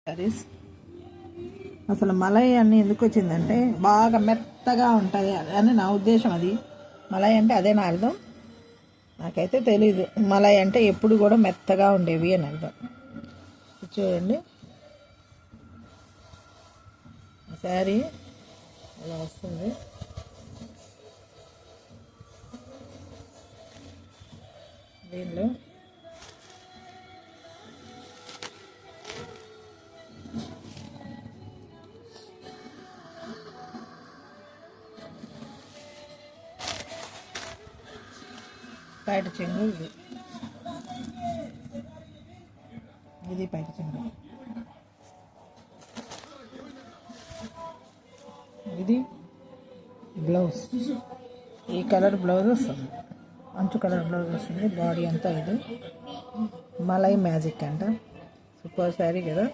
సారీస్ అసలు మలై అని ఎందుకు వచ్చిందంటే బాగా మెత్తగా ఉంటుంది అని నా ఉద్దేశం. అది మలై అంటే అదే నా అర్థం, నాకైతే తెలీదు. మలై అంటే ఎప్పుడు కూడా మెత్తగా ఉండేవి అని అర్థం. చూడండి శారీ అలా వస్తుంది. దీనిలో బయట చెంగు, ఇది బయట చెంగు, ఇది బ్లౌజ్. ఈ కలర్ బ్లౌజ్ వస్తుంది, అంచు కలర్ బ్లౌజ్ వస్తుంది. బాడీ అంతా ఇది మలై మ్యాజిక్ అంట. సూపర్ శారీ కదా.